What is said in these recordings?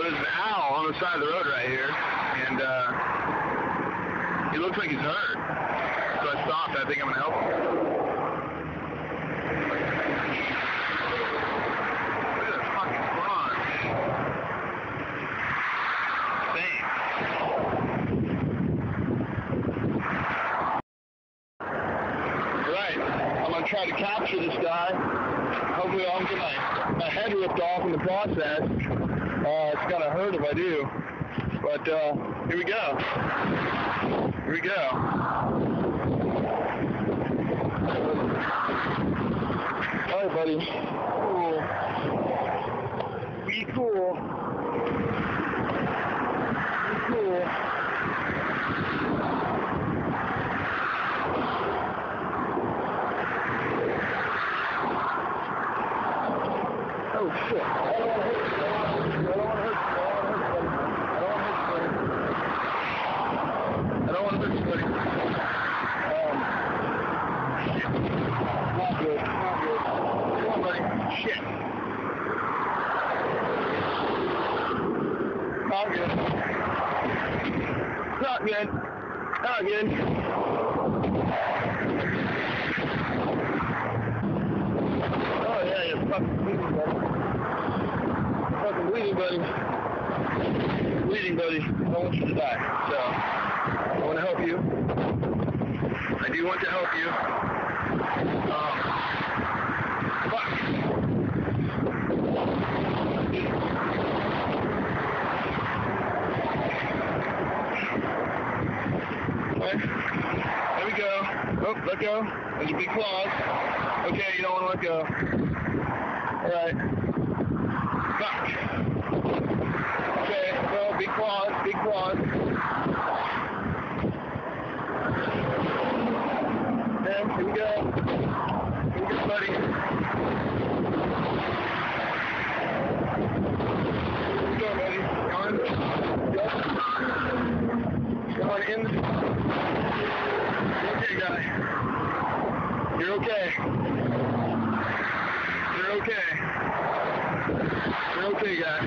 there's an owl on the side of the road right here, and he looks like he's hurt. So I stopped. I think I'm going to help him. Look at that fucking front. Dang. Right. I'm going to try to capture this guy. Hopefully I don't get my head ripped off in the process. It's going to hurt if I do. But here we go. Here we go. All right, buddy. Cool. Be cool. Be cool. Oh shit. I don't want to hurt you. I don't want to hurt you, buddy. Shit. Not good. Not good. Come on, buddy. Shit. Not good. Not good. Not good. Oh yeah, you're fucking bleeding, buddy. Fucking bleeding, buddy. Bleeding, buddy. I don't want you to die. So, I want to help you. I do want to help you. Fuck. Okay. There we go. Oh, let go. There's your big claws. Okay, you don't want to let go. Alright. Fuck. Okay, go, big claws, big claws. Okay, here we go. Here we go, buddy. Here we go, buddy. Going. Go. Going in. Okay, guy. You're okay. You're okay. You're okay, guy.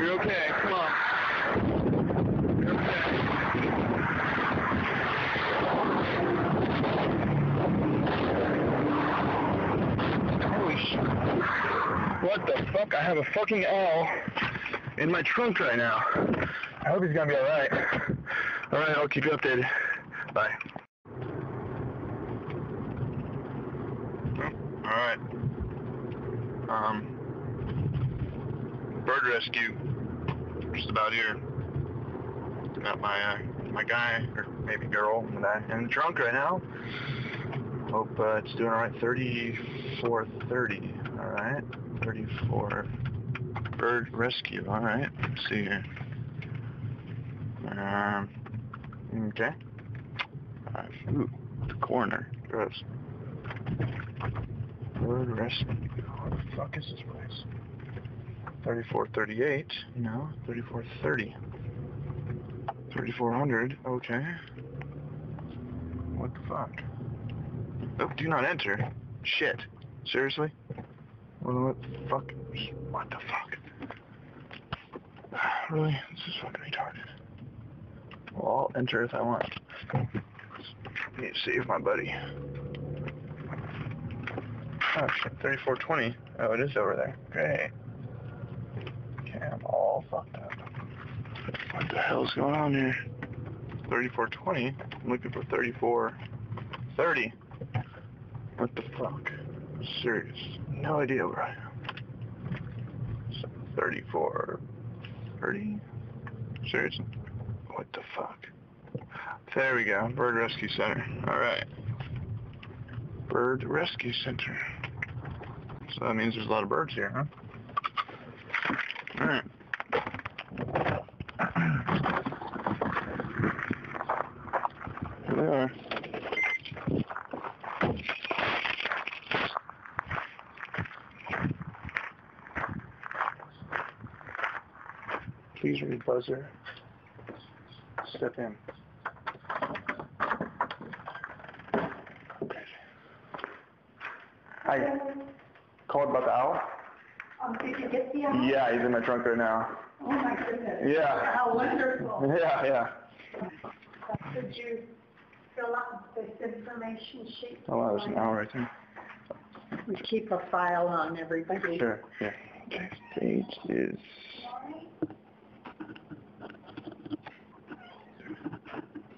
You're okay. Come on. You're okay. Holy shit. What the fuck? I have a fucking owl in my trunk right now. I hope he's gonna be alright. Alright, I'll keep you updated. Bye. Alright. Bird rescue. Just about here. Got my guy, or maybe girl, in the trunk right now. Hope it's doing alright. 3430. Alright. 34. Bird rescue. Alright. Let's see here. Okay. Ooh, the corner. Gross. Bird rescue. What the fuck is this place? 3438. No, 3430. 3400. Okay. What the fuck? Oh, do not enter. Shit. Seriously? What the fuck? What the fuck? Really? This is fucking retarded. Well, I'll enter if I want. I need to save my buddy. Oh shit, 3420. Oh, it is over there. Great. Okay, I'm all fucked up. What the hell's going on here? 3420? I'm looking for 3430. What the fuck? I'm serious. No idea where I am. 3430? Serious? What the fuck? There we go. Bird Rescue Center. Alright. Bird Rescue Center. So that means there's a lot of birds here, huh? Alright. Here they are. Please read buzzer. Step in. Okay. I called about the owl. Did you get the owl? Yeah, he's in my trunk right now. Oh my goodness. Yeah. How wonderful. Yeah. Did you fill out this information sheet? Oh, that was an hour right there. We keep a file on everybody. Sure, yeah. Next page is...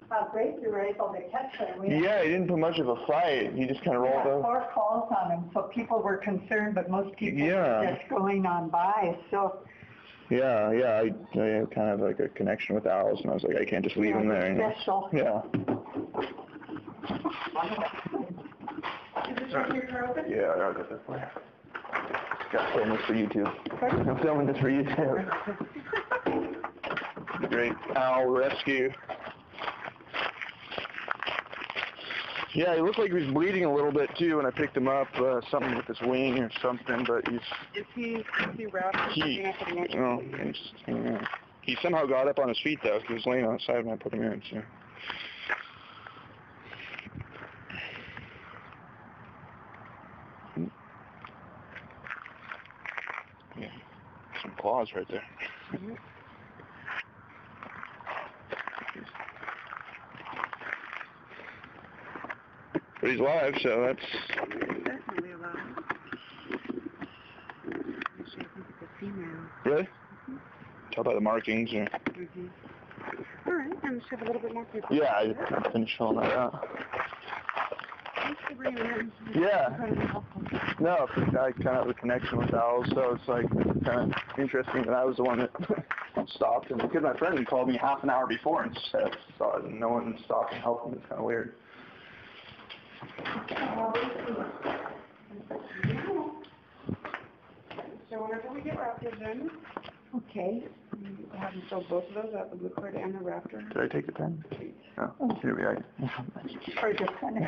How great you were able to catch him. Yeah, he didn't put much of a fight. He just kind of rolled over. 4 calls on him, so people were concerned, but most people were just going on by, so... Yeah, I kind of like a connection with owls, and I was like, I can't just leave him there. Special. Yeah. Is this what you're open? Yeah, I'll get this way. Got to film this for YouTube. I'm filming this for YouTube. Great owl rescue. Yeah, he looked like he was bleeding a little bit too when I picked him up, something with his wing or something, but he's... Is he wrapped? He somehow got up on his feet though, because he was laying on the side when I put him in, so... Yeah, some claws right there. Mm-hmm. But he's live, so that's... Definitely alive. Actually, I think it's a female. Really? Mm-hmm. Tell by the markings or... Mm-hmm. All right, and just have a little bit more people. Yeah, I finished filling that out. Thanks for bringing it in. Yeah. Incredibly helpful. No, I kind of have a connection with owls, so it's like kind of interesting that I was the one that stopped. And because my friend called me half an hour before and said, saw it, and no one stopped and helped him. It's kind of weird. So whenever we get raptors in, Okay. we'll have them fill both of those out, the blue card and the raptor. Did I take the pen? Oh, here we are. Or just kind of...